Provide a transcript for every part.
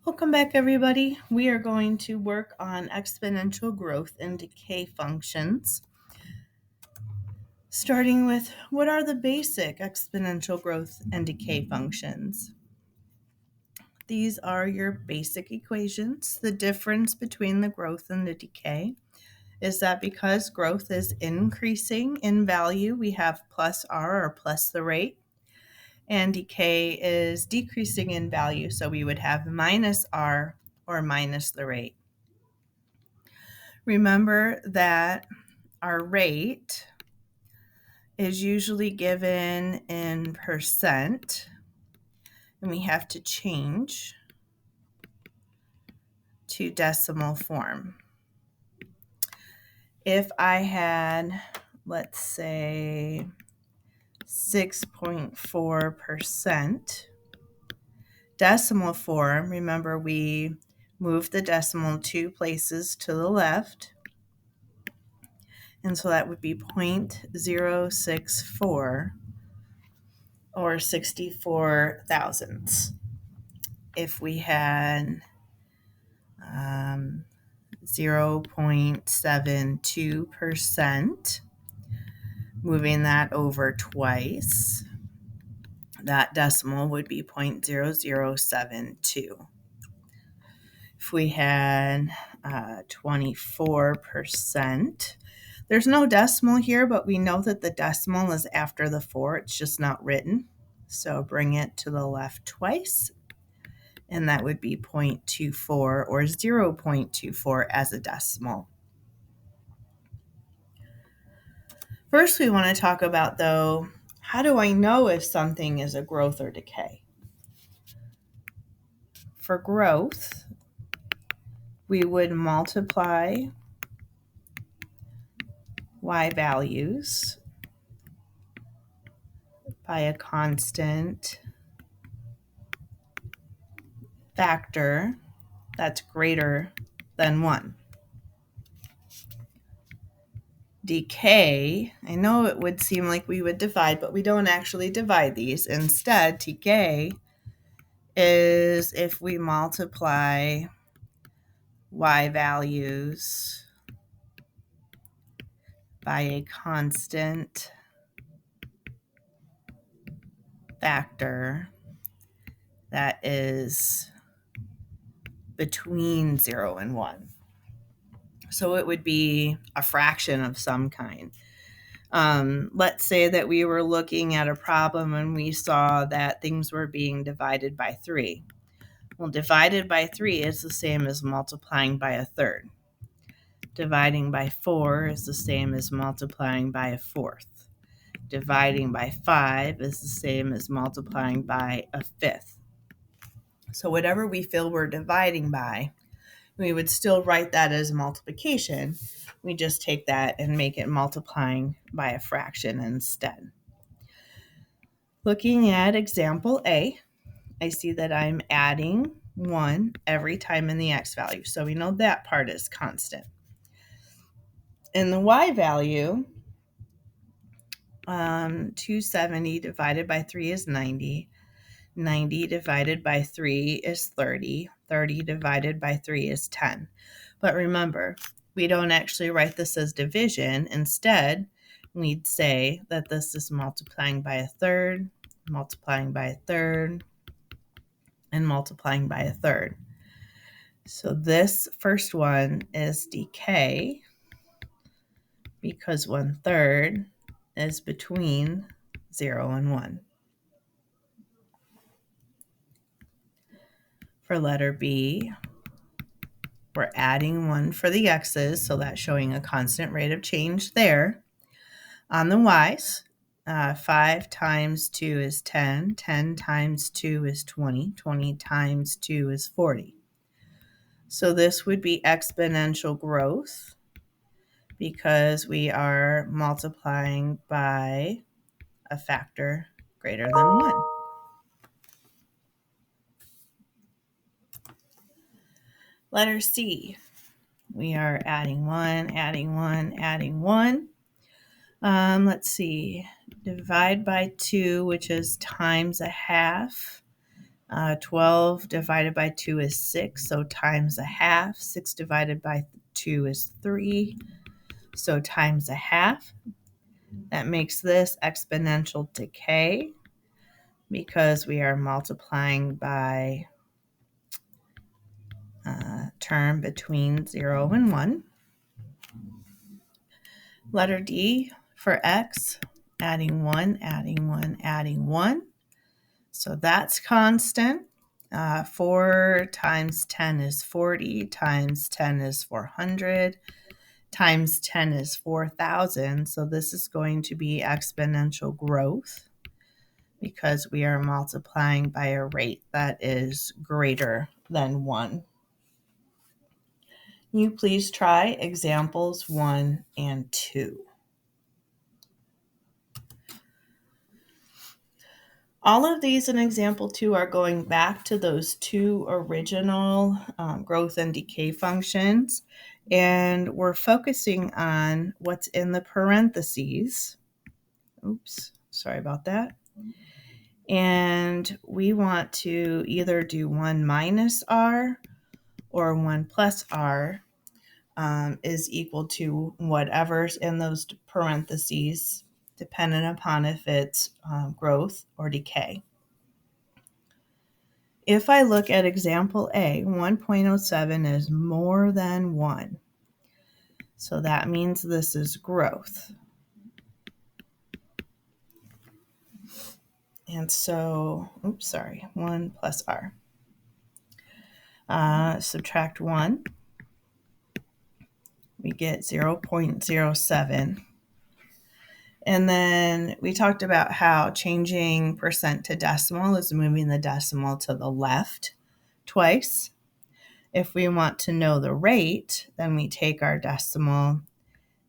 Welcome back, everybody. We are going to work on exponential growth and decay functions, starting with what are the basic exponential growth and decay functions? These are your basic equations. The difference between the growth and the decay is that because growth is increasing in value, we have plus r or plus the rate, and decay is decreasing in value, so we would have minus r or minus the rate. Remember that our rate is usually given in percent, and we have to change to decimal form. If I had, let's say, 6.4% decimal form, remember we moved the decimal 2 places to the left, and so that would be 0.064 or 64 thousandths. If we had 0.72%, moving that over twice, that decimal would be 0.0072. If we had 24%, there's no decimal here, but we know that the decimal is after the 4. It's just not written. So bring it to the left twice, and that would be 0.24 or 0.24 as a decimal. First, we want to talk about, though, how do I know if something is a growth or decay? For growth, we would multiply y values by a constant factor that's greater than 1. Decay, I know it would seem like we would divide, but we don't actually divide these. Instead, decay is if we multiply y values by a constant factor that is between 0 and 1. So it would be a fraction of some kind. Let's say that we were looking at a problem and we saw that things were being divided by 3. Well, divided by 3 is the same as multiplying by a third. Dividing by 4 is the same as multiplying by a fourth. Dividing by 5 is the same as multiplying by a fifth. So whatever we feel we're dividing by, we would still write that as multiplication. We just take that and make it multiplying by a fraction instead. Looking at example A, I see that I'm adding 1 every time in the x value. So we know that part is constant. In the y value, 270 divided by 3 is 90. 90 divided by 3 is 30. 30 divided by 3 is 10. But remember, we don't actually write this as division. Instead, we'd say that this is multiplying by a third, multiplying by a third, and multiplying by a third. So this first one is decay because 1/3 is between 0 and 1. For letter B, we're adding 1 for the x's, so that's showing a constant rate of change there. On the y's, 5 times 2 is 10. 10 times 2 is 20. 20 times 2 is 40. So this would be exponential growth because we are multiplying by a factor greater than 1. Letter C, we are adding 1, adding 1, adding 1. Let's see, divide by 2, which is times a half, 12 divided by 2 is 6, so times a half. 6 divided by 2 is 3, so times a half. That makes this exponential decay because we are multiplying by a term between 0 and 1. Letter D for x, adding 1, adding 1, adding 1. So that's constant. 4 times 10 is 40, times 10 is 400, times 10 is 4,000. So this is going to be exponential growth because we are multiplying by a rate that is greater than 1. You please try examples 1 and 2. All of these in example 2 are going back to those two original growth and decay functions, and we're focusing on what's in the parentheses. Oops, sorry about that. And we want to either do 1 minus r or 1 plus r is equal to whatever's in those parentheses, dependent upon if it's growth or decay. If I look at example A, 1.07 is more than 1. So that means this is growth. And so, 1 plus r. Subtract 1. We get 0.07. And then we talked about how changing percent to decimal is moving the decimal to the left twice. If we want to know the rate, then we take our decimal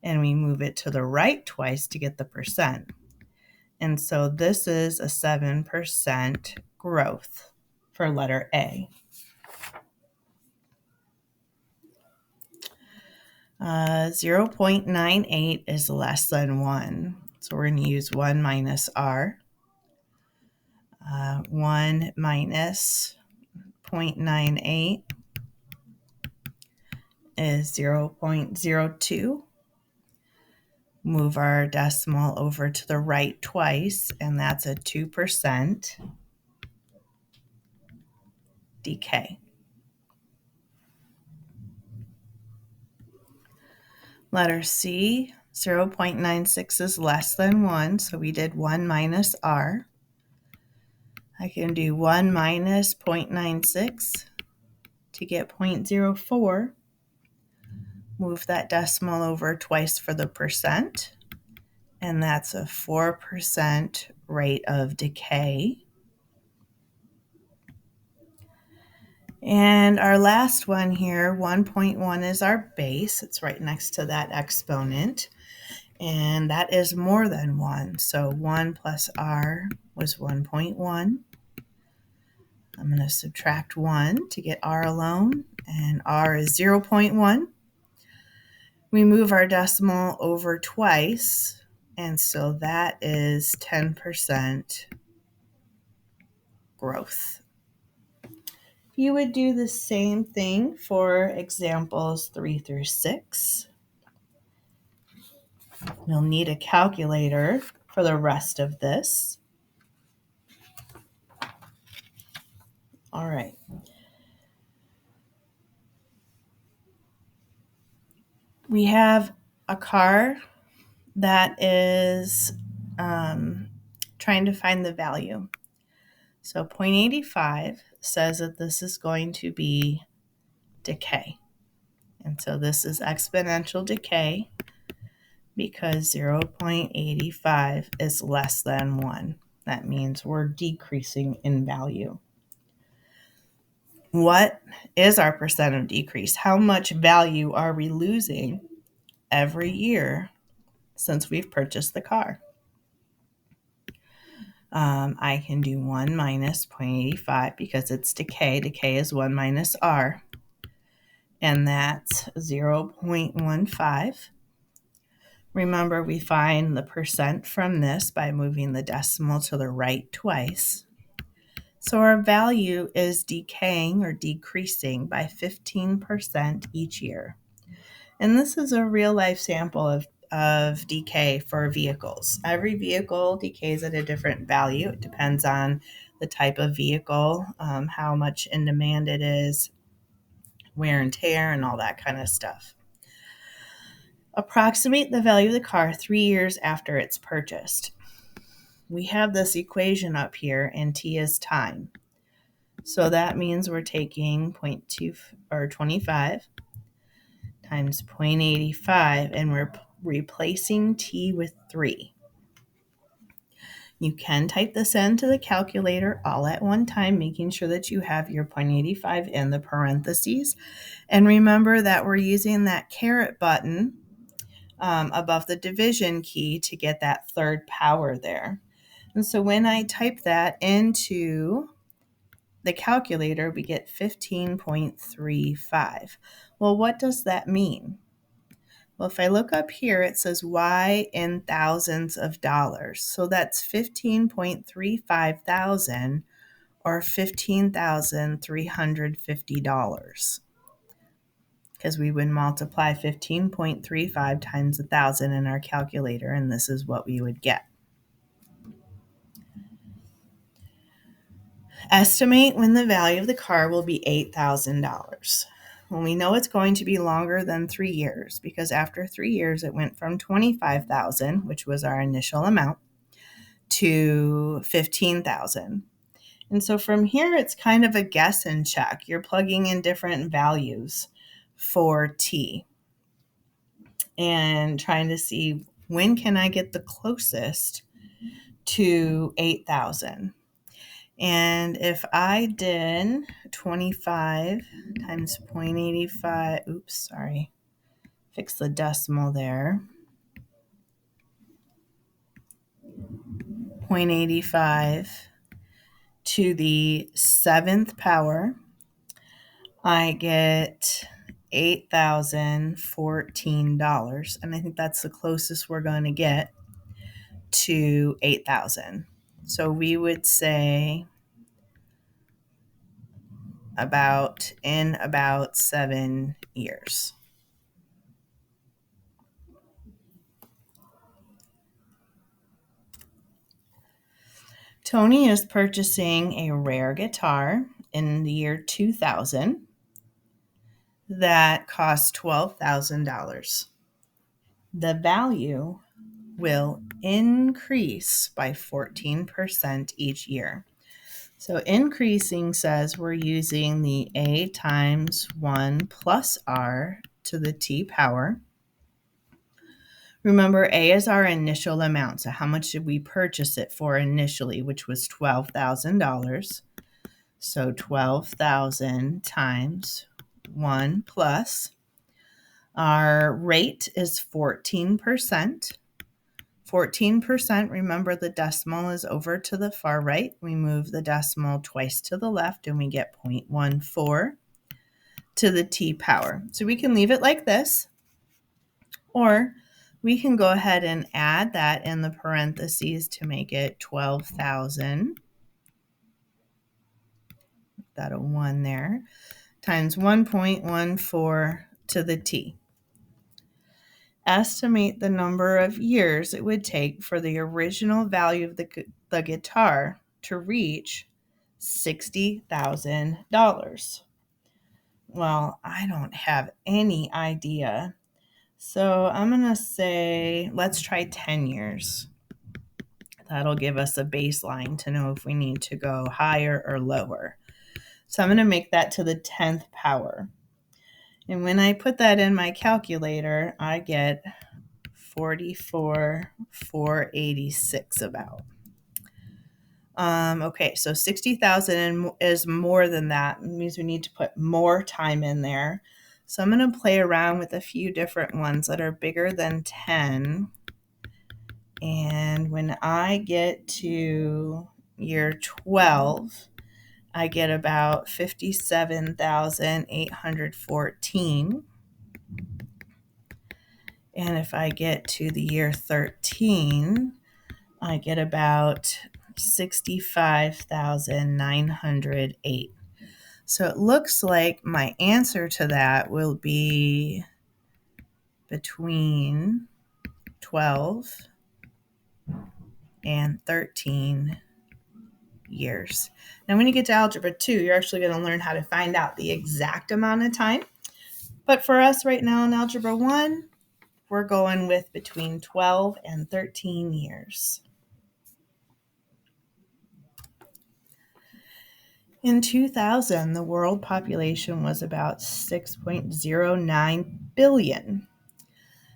and we move it to the right twice to get the percent. And so this is a 7% growth for letter A. 0.98 is less than 1. So we're going to use 1 minus r. 1 minus 0.98 is 0.02. Move our decimal over to the right twice, and that's a 2% decay. Letter C, 0.96 is less than 1, so we did 1 minus r. I can do 1 minus 0.96 to get 0.04. Move that decimal over twice for the percent, and that's a 4% rate of decay. And our last one here, 1.1 is our base. It's right next to that exponent, and that is more than 1. So 1 plus r was 1.1. I'm going to subtract 1 to get r alone, and r is 0.1. We move our decimal over twice, and so that is 10% growth. You would do the same thing for examples 3 through 6. You'll need a calculator for the rest of this. All right. We have a car that is trying to find the value. So 0.85 says that this is going to be decay. And so this is exponential decay because 0.85 is less than 1. That means we're decreasing in value. What is our percent of decrease? How much value are we losing every year since we've purchased the car? I can do 1 minus 0.85 because it's decay. Decay is 1 minus r. And that's 0.15. Remember, we find the percent from this by moving the decimal to the right twice. So our value is decaying or decreasing by 15% each year. And this is a real life sample of decay for vehicles. Every vehicle decays at a different value. It depends on the type of vehicle, how much in demand it is, wear and tear, and all that kind of stuff. Approximate the value of the car 3 years after it's purchased. We have this equation up here, and t is time. So that means we're taking 0.2 or 25 times 0.85, and we're replacing t with 3. You can type this into the calculator all at one time, making sure that you have your 0.85 in the parentheses. And remember that we're using that caret button above the division key to get that third power there. And so when I type that into the calculator, we get 15.35. Well, what does that mean? Well, if I look up here, it says Y in thousands of dollars. So that's 15.35 thousand or $15,350. Because we would multiply 15.35 times 1,000 in our calculator, and this is what we would get. Estimate when the value of the car will be $8,000. Well, we know it's going to be longer than 3 years because after 3 years it went from $25,000, which was our initial amount, to $15,000. And so from here it's kind of a guess and check. You're plugging in different values for T and trying to see when can I get the closest to 8,000. And if I did 25 times 0.85, fix the decimal there, 0.85 to the 7th power, I get $8,014. And I think that's the closest we're going to get to 8,000. So we would say about 7 years. Tony is purchasing a rare guitar in the year 2000 that costs $12,000. The value will increase by 14% each year. So increasing says we're using the a times 1 plus r to the t power. Remember, a is our initial amount. So how much did we purchase it for initially, which was $12,000. So 12,000 times 1 plus. Our rate is 14%. 14%, remember the decimal is over to the far right. We move the decimal twice to the left and we get 0.14 to the t power. So we can leave it like this, or we can go ahead and add that in the parentheses to make it 12,000. That a 1 there, times 1.14 to the t. Estimate the number of years it would take for the original value of the guitar to reach $60,000. Well, I don't have any idea. So I'm going to say, let's try 10 years. That'll give us a baseline to know if we need to go higher or lower. So I'm going to make that to the 10th power. And when I put that in my calculator, I get 44,486 about. Okay, so 60,000 is more than that. It means we need to put more time in there. So I'm going to play around with a few different ones that are bigger than 10. And when I get to year 12, I get about 57,814. And if I get to the year 13, I get about 65,908. So it looks like my answer to that will be between 12 and 13 years. Now, when you get to Algebra 2, you're actually going to learn how to find out the exact amount of time. But for us right now in Algebra 1, we're going with between 12 and 13 years. In 2000, the world population was about 6.09 billion.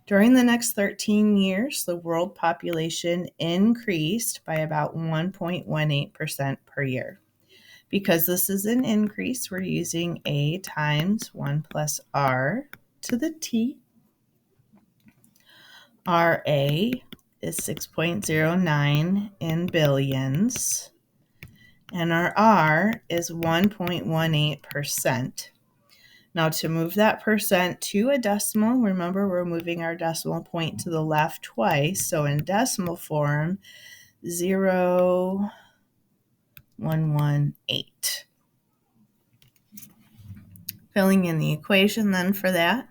During the next 13 years, the world population increased by about 1.18% per year. Because this is an increase, we're using a times 1 plus r to the t. RA is 6.09 in billions, and our R is 1.18%. Now, to move that percent to a decimal, remember we're moving our decimal point to the left twice. So in decimal form, 0.118. Filling in the equation then for that,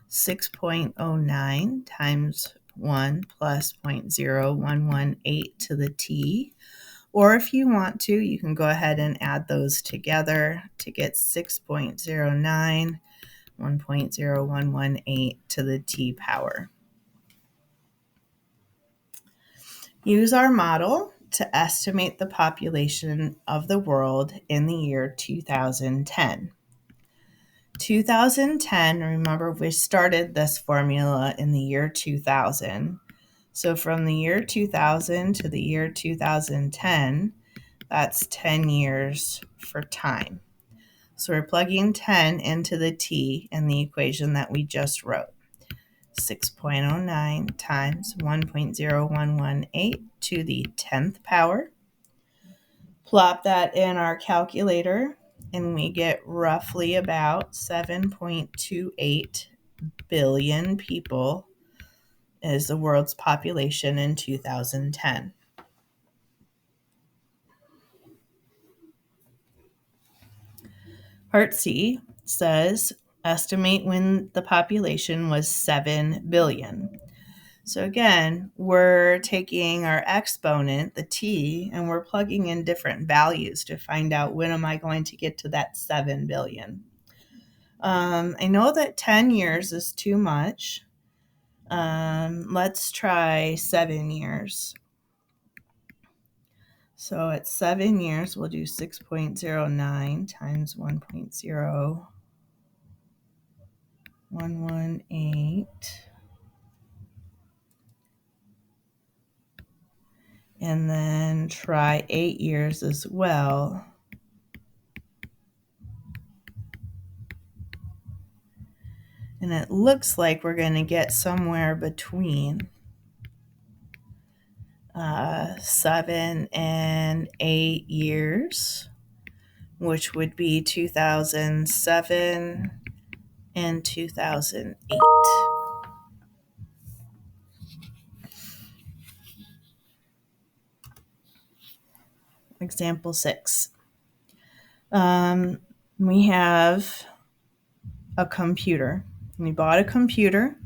6.09 times 1 plus 0.0118 to the t. Or if you want to, you can go ahead and add those together to get 6.09, 1.0118 to the t power. Use our model to estimate the population of the world in the year 2010. 2010, remember we started this formula in the year 2000. So from the year 2000 to the year 2010, that's 10 years for time. So we're plugging 10 into the t in the equation that we just wrote. 6.09 times 1.0118 to the 10th power. Plop that in our calculator, and we get roughly about 7.28 billion people is the world's population in 2010. Part C says, estimate when the population was 7 billion. So again, we're taking our exponent, the t, and we're plugging in different values to find out when am I going to get to that 7 billion. I know that 10 years is too much. Let's try 7 years. So at 7 years, we'll do 6.09 times 1.0118. And then try 8 years as well. And it looks like we're going to get somewhere between 7 and 8 years, which would be 2007 and 2008. Example 6. We have a computer. We bought a computer,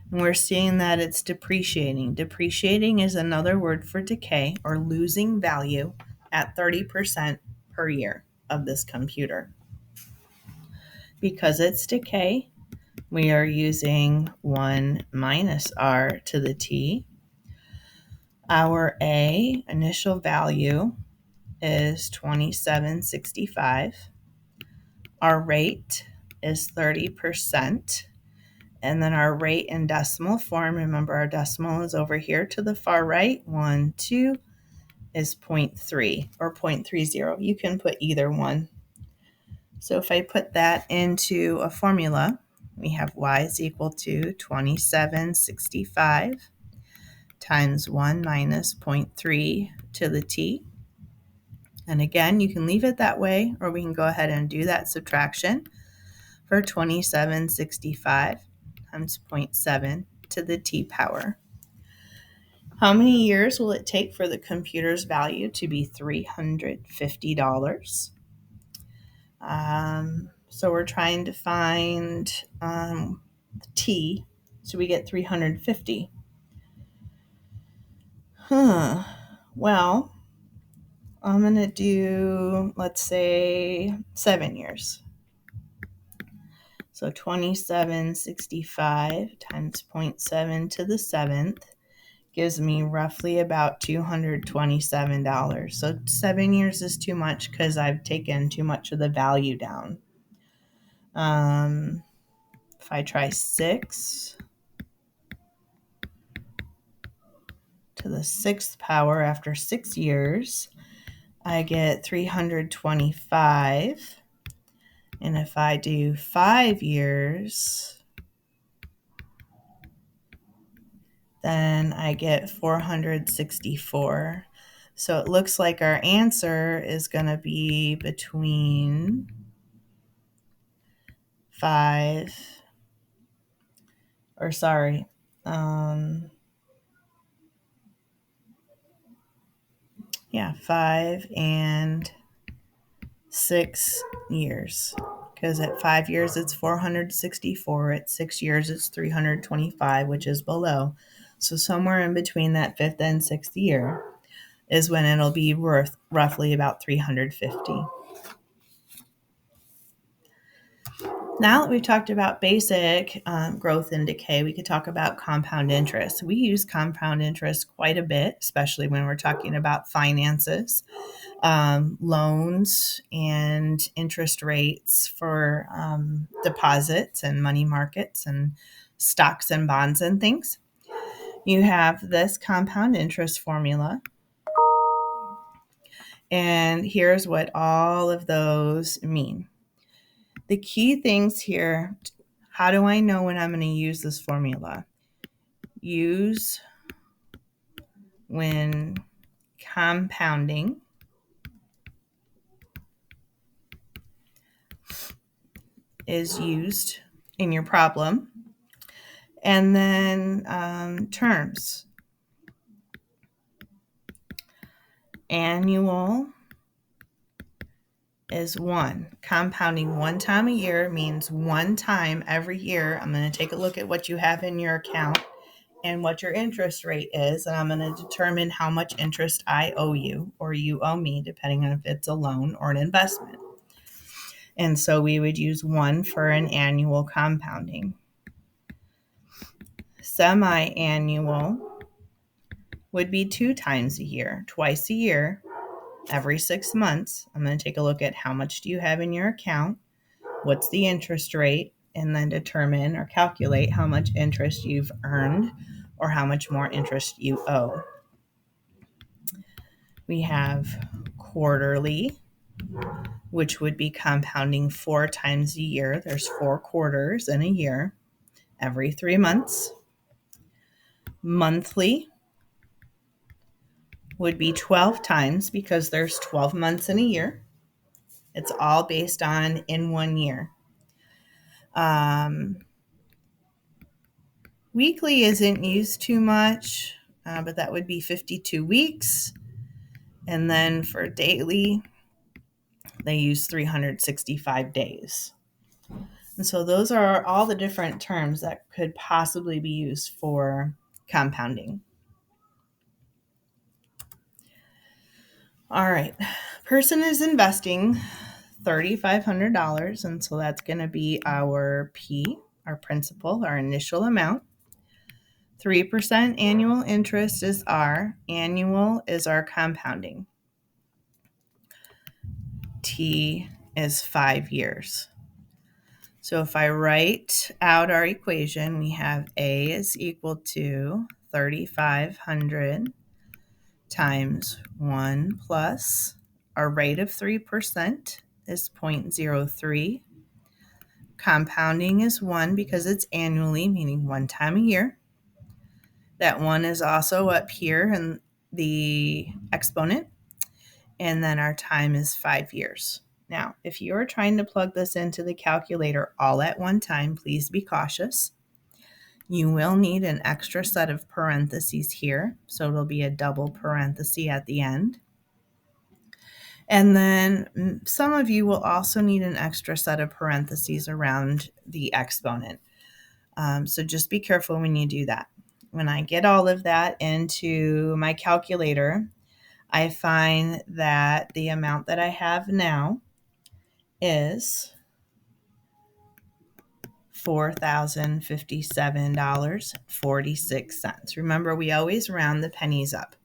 and we're seeing that it's depreciating. Depreciating is another word for decay or losing value at 30% per year of this computer. Because it's decay, we are using 1 minus r to the t. Our A, initial value, is 2765. Our rate is 30%. And then our rate in decimal form, remember our decimal is over here to the far right, 1, 2, is 0.3 or 0.30. You can put either one. So if I put that into a formula, we have y is equal to 2765 times 1 minus 0.3 to the t. And again, you can leave it that way, or we can go ahead and do that subtraction for 2765 times 0.7 to the t power. How many years will it take for the computer's value to be $350? So we're trying to find T, so we get 350. Well, I'm going to do, let's say, 7 years. So 2765 times 0.7 to the 7th gives me roughly about $227. So 7 years is too much because I've taken too much of the value down. If I try 6 to the 6th power after 6 years, I get 325. And if I do 5 years, then I get 464. So it looks like our answer is going to be between 5, or sorry, 5 and 6 years. Because at 5 years, it's 464. At 6 years, it's 325, which is below. So somewhere in between that 5th and 6th year is when it'll be worth roughly about 350. Now that we've talked about basic growth and decay, we could talk about compound interest. We use compound interest quite a bit, especially when we're talking about finances, loans, and interest rates for deposits and money markets and stocks and bonds and things. You have this compound interest formula. And here's what all of those mean. The key things here, how do I know when I'm going to use this formula? Use when compounding is used in your problem. And then terms. Annual is 1. Compounding 1 time a year means 1 time every year. I'm going to take a look at what you have in your account and what your interest rate is, and I'm going to determine how much interest I owe you or you owe me, depending on if it's a loan or an investment. And so we would use 1 for an annual compounding. Semi-annual would be 2 times a year, twice a year, every 6 months. I'm going to take a look at how much do you have in your account, what's the interest rate, and then determine or calculate how much interest you've earned or how much more interest you owe. We have quarterly, which would be compounding 4 times a year. There's 4 quarters in a year, every 3 months. Monthly would be 12 times because there's 12 months in a year. It's all based on in 1 year. Weekly isn't used too much, but that would be 52 weeks. And then for daily, they use 365 days. And so those are all the different terms that could possibly be used for compounding. All right. Person is investing $3,500, and so that's going to be our P, our principal, our initial amount. 3% annual interest is R. Annual is our compounding. T is 5 years. So if I write out our equation, we have A is equal to 3,500 times 1 plus our rate of 3% is 0.03. Compounding is 1 because it's annually, meaning 1 time a year. That 1 is also up here in the exponent. And then our time is 5 years. Now, if you're trying to plug this into the calculator all at one time, please be cautious. You will need an extra set of parentheses here, so it'll be a double parenthesis at the end. And then some of you will also need an extra set of parentheses around the exponent. So just be careful when you do that. When I get all of that into my calculator, I find that the amount that I have now is $4,057.46. Remember, we always round the pennies up.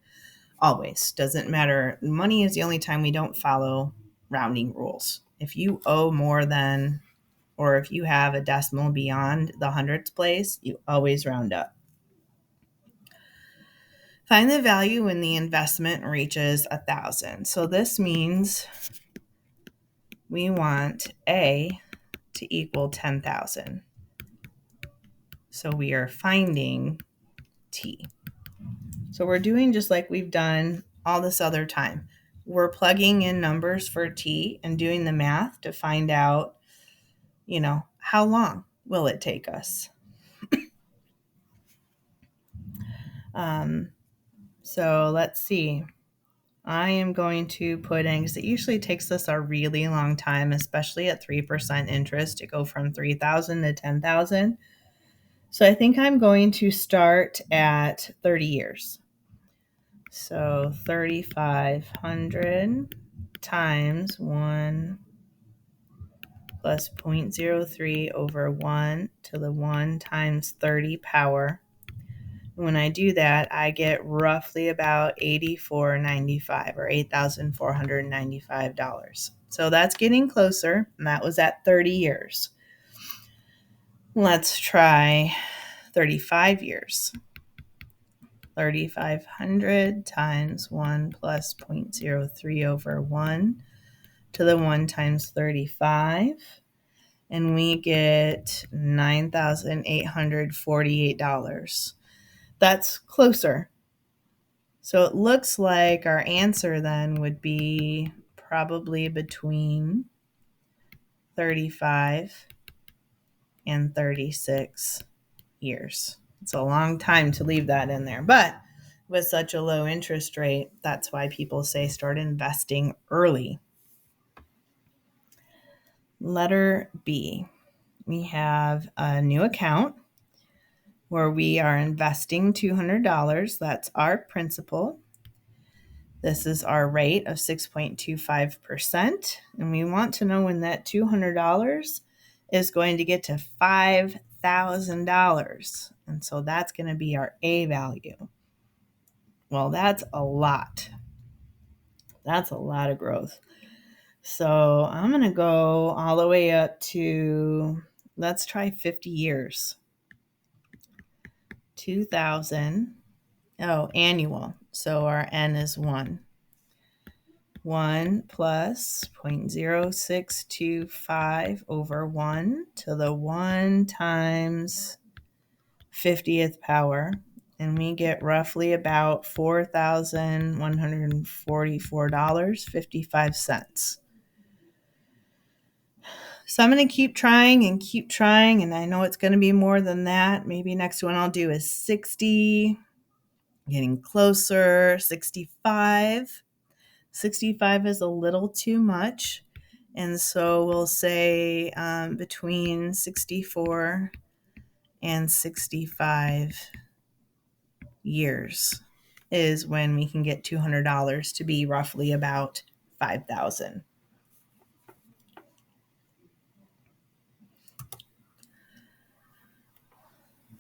Always. Doesn't matter. Money is the only time we don't follow rounding rules. If you owe more than, or if you have a decimal beyond the hundredths place, you always round up. Find the value when the investment reaches 1,000. So this means we want A to equal 10,000. So we are finding T. So we're doing just like we've done all this other time. We're plugging in numbers for T and doing the math to find out, how long will it take us? So let's see. I am going to put in, because it usually takes us a really long time, especially at 3% interest, to go from 3,000 to 10,000. So I think I'm going to start at 30 years. So 3,500 times 1 plus 0.03 over 1 to the 1 times 30 power. When I do that, I get roughly about $8,495 or $8,495. So that's getting closer, and that was at 30 years. Let's try 35 years. 3,500 times 1 plus 0.03 over 1 to the 1 times 35. And we get $9,848. That's closer. So it looks like our answer then would be probably between 35 and 36 years. It's a long time to leave that in there, but with such a low interest rate, that's why people say start investing early. Letter B, we have a new account where we are investing $200. That's our principal. This is our rate of 6.25%. And we want to know when that $200 is going to get to $5,000. And so that's going to be our A value. Well, that's a lot. That's a lot of growth. So I'm going to go all the way up to, let's try 50 years. 2,000. Oh, annual. So our N is 1. 1 plus 0.0625 over 1 to the 1 times 50th power. And we get roughly about $4,144.55. So I'm going to keep trying, and I know it's going to be more than that. Maybe next one I'll do is 60, getting closer, 65. 65 is a little too much, and so we'll say between 64 and 65 years is when we can get $200 to be roughly about 5,000.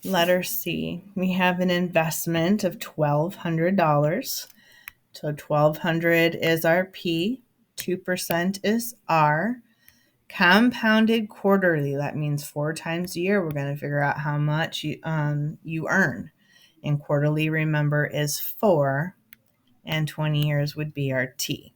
Letter C, we have an investment of $1,200. So 1,200 is our P, 2% is R. Compounded quarterly, that means 4 times a year. We're going to figure out how much you earn. And quarterly, remember, is 4, and 20 years would be our T.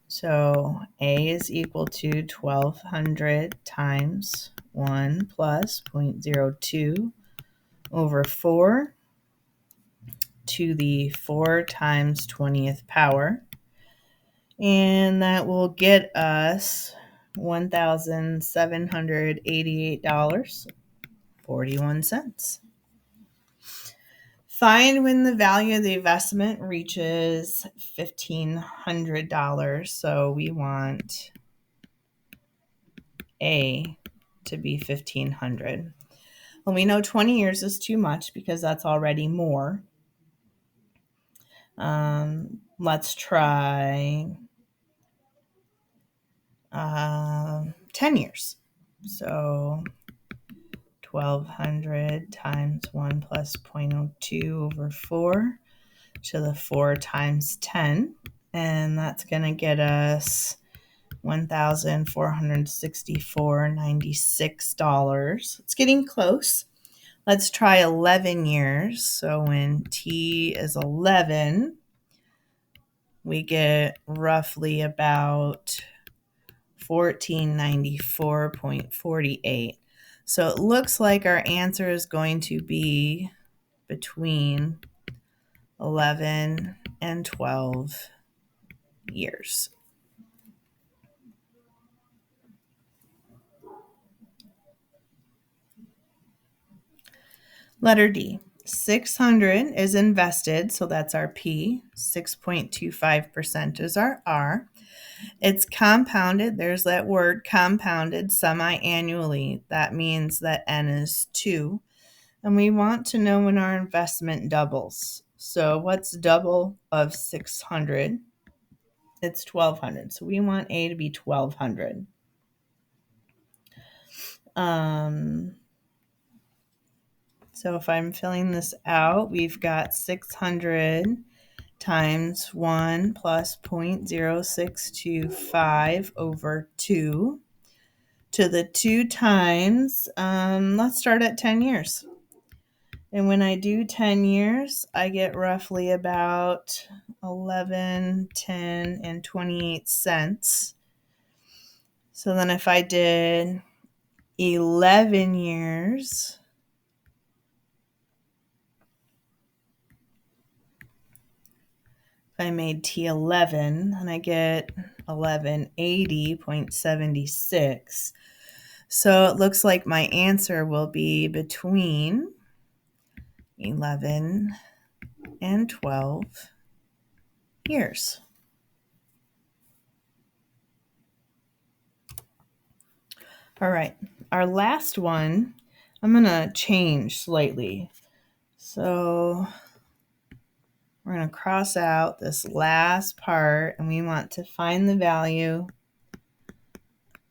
So A is equal to 1,200 times 1 plus 0.02 over 4 to the 4 times 20th power. And that will get us $1,788. 41 cents. Find when the value of the investment reaches $1,500. So we want A to be 1,500. Well, we know 20 years is too much because that's already more. Let's try 10 years. So 1,200 times 1 plus 0.02 over 4 to the 4 times 10. And that's going to get us $1,464.96. It's getting close. Let's try 11 years. So when T is 11, we get roughly about 1,494.48. So it looks like our answer is going to be between 11 and 12 years. Letter D. 600 is invested, so that's our P. 6.25% is our R. It's compounded. There's that word, compounded, semi-annually. That means that N is 2. And we want to know when our investment doubles. So what's double of 600? It's 1,200. So we want A to be 1,200. So if I'm filling this out, we've got 600 times 1 plus 0.0625 over 2 to the 2 times. Let's start at 10 years. And when I do 10 years, I get roughly about 11, 10, and 28 cents. So then if I did 11 years, I made T11 and I get 1180.76. So it looks like my answer will be between 11 and 12 years. All right, our last one, I'm going to change slightly. So we're going to cross out this last part and we want to find the value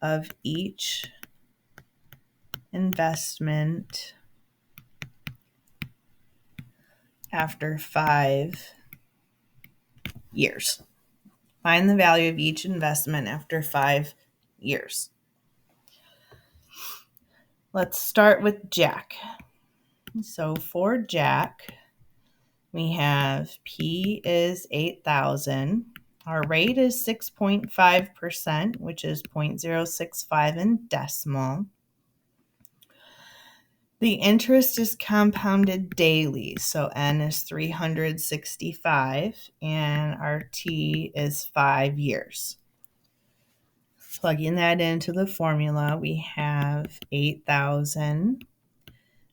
of each investment after 5 years. Find the value of each investment after 5 years. Let's start with Jack. So for Jack, we have P is 8,000. Our rate is 6.5%, which is 0.065 in decimal. The interest is compounded daily, so N is 365, and our T is 5 years. Plugging that into the formula, we have 8,000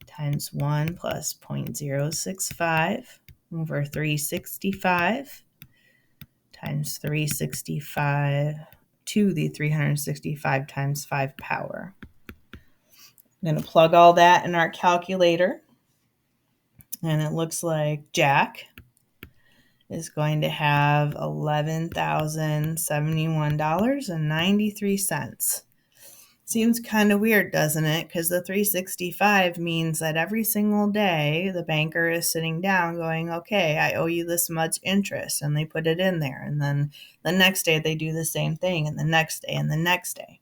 times 1 plus 0.065 over 365 times 365 to the 365 times 5 power. I'm going to plug all that in our calculator, and it looks like Jack is going to have $11,071.93. Seems kind of weird, doesn't it? Because the 365 means that every single day the banker is sitting down going, okay, I owe you this much interest, and they put it in there. And then the next day they do the same thing, and the next day and the next day.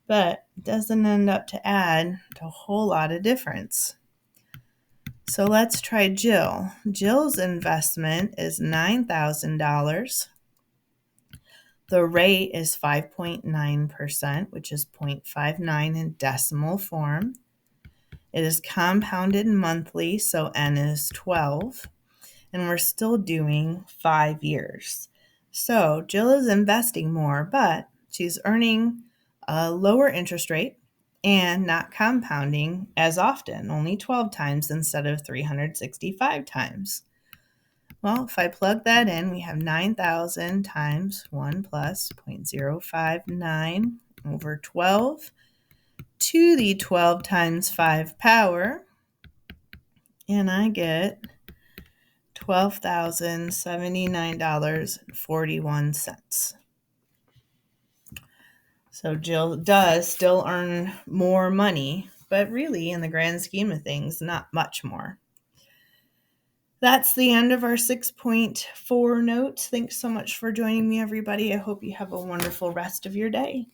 But it doesn't end up to add to a whole lot of difference. So let's try Jill. Jill's investment is $9,000. The rate is 5.9%, which is 0.59 in decimal form. It is compounded monthly, so N is 12. And we're still doing 5 years. So Jill is investing more, but she's earning a lower interest rate. and not compounding as often, only 12 times instead of 365 times. Well, if I plug that in, we have 9,000 times 1 plus 0.059 over 12 to the 12 times 5 power, and I get $12,079.41. So Jill does still earn more money, but really, in the grand scheme of things, not much more. That's the end of our 6.4 notes. Thanks so much for joining me, everybody. I hope you have a wonderful rest of your day.